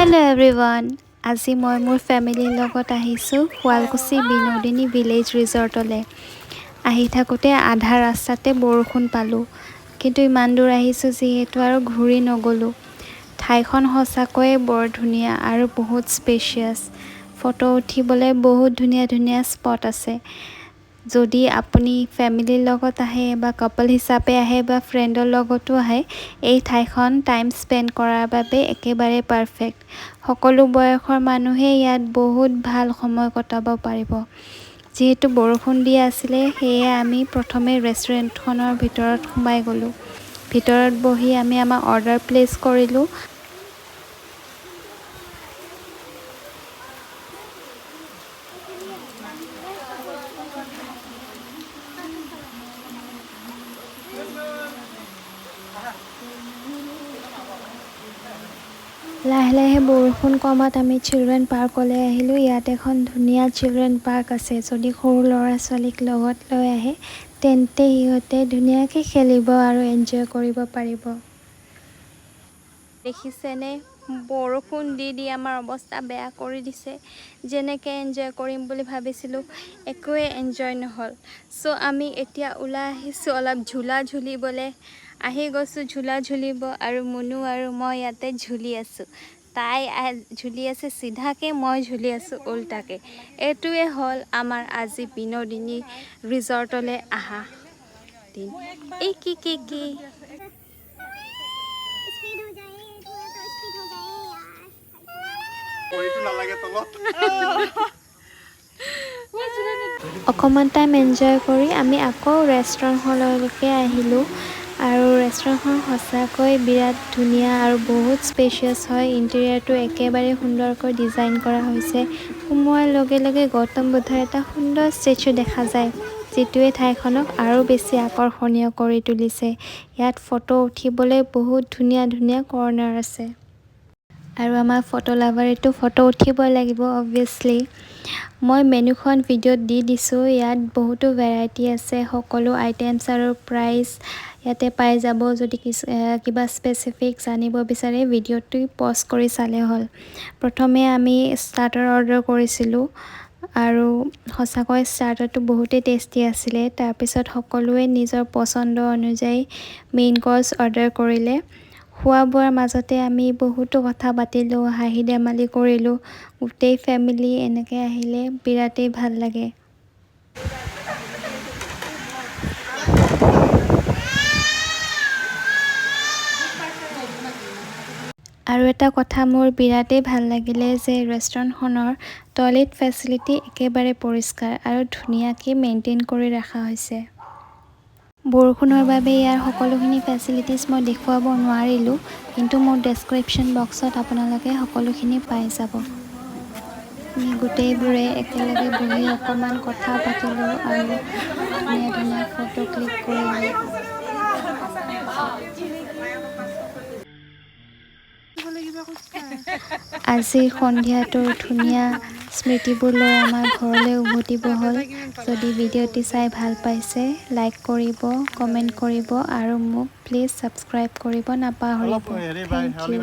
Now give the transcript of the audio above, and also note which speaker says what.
Speaker 1: Hello everyone. আজি মই মোৰ ফ্যামিলিৰ লগত আহিছো Sualkuchi Binodini Village Resort-তলে। আহি থাকোতে আধা ৰাস্তাতে বৰষুণ পালো। কিন্তু ইমান দূৰ আহিছো যিহেতু আৰু ঘূৰি নগলো। ঠাইখন সঁচাকৈ বৰ ধুনীয়া আৰু বহুত স্পেচিয়াছ। ফটো উঠিবলৈ বহুত ধুনীয়া স্পট আছে। যদি আপুনি ফ্যামিলিৰ লগত আহে বা কাপল হিচাপে আহে বা ফ্ৰেণ্ডৰ লগতো আহে এই ঠাইখন টাইম স্পেন্ড কৰাৰ বাবে একেবাৰে পাৰফেক্ট। সকলো বয়সৰ মানুহে ইয়াত বহুত ভাল সময় কটাব পাৰিব। যেহেতু বৰষুণ দি আছিল সেয়ে আমি প্ৰথমে ৰেষ্টুৰেণ্টখনৰ ভিতৰত সোমাই গলো। ভিতৰত বহি আমি আমাৰ অৰ্ডাৰ প্লেচ কৰিলো। লাহে বৰষুণ কমাত আমি চিলড্ৰেন পাৰ্কলৈ আহিলো। ইয়াত এখন ধুনীয়া চিলড্ৰেন পাৰ্ক আছে। যদি সৰু ল'ৰা ছোৱালীক লগত লৈ আহে তেন্তে ইহঁতে ধুনীয়াকৈ খেলিব আৰু এনজয় কৰিব পাৰিব। দেখিছেনে বৰষুণ দি আমাৰ অৱস্থা বেয়া কৰি দিছে। যেনেকৈ এনজয় কৰিম বুলি ভাবিছিলো একোৱে এনজয় নহল। সো আমি এতিয়া ওলাই আহিছো অলপ ঝুলা ঝুলিবলৈ। আহি গৈছো ঝুলা ঝুলিব আৰু মুনু আৰু মই ইয়াতে ঝুলি আছো। তাই ঝুলি আছে সিধাকে, মই ঝুলি আছো উল্টাকে। এটোৱে হল আমাৰ আজি বিনোদিনী ৰিজৰ্টলৈ আহা দিন। এই কি অকমান টাইম এনজয় কৰি আমি আকৌ ৰেষ্টুৰেণ্টখনলৈকে আহিলো। আৰু ৰেষ্টুৰেণ্টখন সঁচাকৈ বিৰাট ধুনীয়া আৰু বহুত স্পেচিয়াছ হয়। ইণ্টেৰিয়ৰটো একেবাৰে সুন্দৰকৈ ডিজাইন কৰা হৈছে। সোমোৱাৰ লগে লগে গৌতম বুদ্ধৰ এটা সুন্দৰ ষ্টেচু দেখা যায়, যিটোৱে ঠাইখনক আৰু বেছি আকৰ্ষণীয় কৰি তুলিছে। ইয়াত ফটো উঠিবলৈ বহুত ধুনীয়া কৰ্নাৰ আছে। আৰু আমাৰ ফটো লাভাৰেতো ফটো উঠিবই লাগিব অবভিয়াছলি। মই মেনুখন ভিডিঅ'ত দি দিছোঁ। ইয়াত বহুতো ভেৰাইটি আছে। সকলো আইটেমছ আৰু প্ৰাইচ ইয়াতে পাই যাব। যদি কিবা স্পেচিফিক জানিব বিচাৰে ভিডিঅ'টো পজ কৰি চালে হ'ল। প্ৰথমে আমি ষ্টাৰ্টাৰ অৰ্ডাৰ কৰিছিলোঁ আৰু সঁচাকৈ ষ্টাৰ্টাৰটো বহুতেই টেষ্টি আছিলে। তাৰপিছত সকলোৱে নিজৰ পচন্দ অনুযায়ী মেইন কৰ্ছ অৰ্ডাৰ কৰিলে। খোৱা বোৱাৰ মাজতে আমি বহুতো কথা পাতিলোঁ, হাঁহি ধেমালি কৰিলোঁ। গোটেই ফেমিলি এনেকৈ আহিলে বিৰাটেই ভাল লাগে। আৰু এটা কথা মোৰ বিৰাটেই ভাল লাগিলে যে ৰেষ্টুৰেণ্টখনৰ টয়লেট ফেচিলিটি একেবাৰে পৰিষ্কাৰ আৰু ধুনীয়াকৈ মেইনটেইন কৰি ৰখা হৈছে। বৰষুণৰ বাবে ইয়াৰ সকলোখিনি ফেচিলিটিজ মই দেখুৱাব নোৱাৰিলোঁ, কিন্তু মোৰ ডেছক্ৰিপশ্যন বক্সত আপোনালোকে সকলোখিনি পাই যাব। আমি গোটেইবোৰে একেলগে বহি অকণমান কথা পাতিলোঁ আৰু ধুনীয়া ফটো ক্লিক কৰিলোঁ। আজিৰ সন্ধিয়াটোৰ ধুনীয়া স্মৃতিবোৰ লৈ আমাৰ ঘৰলৈ উভতিব হ'ল। যদি ভিডিঅ'টি চাই ভাল পাইছে লাইক কৰিব, কমেণ্ট কৰিব আৰু মোক প্লিজ ছাবস্ক্ৰাইব কৰিব নাপাহৰিব। Thank U.